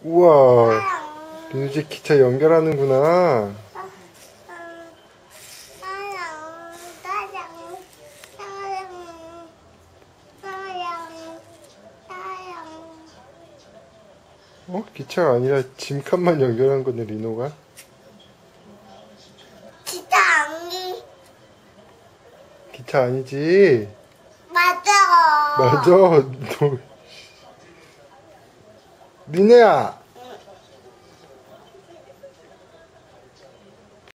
우와, 이제 기차 연결하는구나. 기차가 아니라 짐칸만 연결한 거네, 리노가. 기차 아니. 기차 아니지? 맞아. 맞아. 리네야.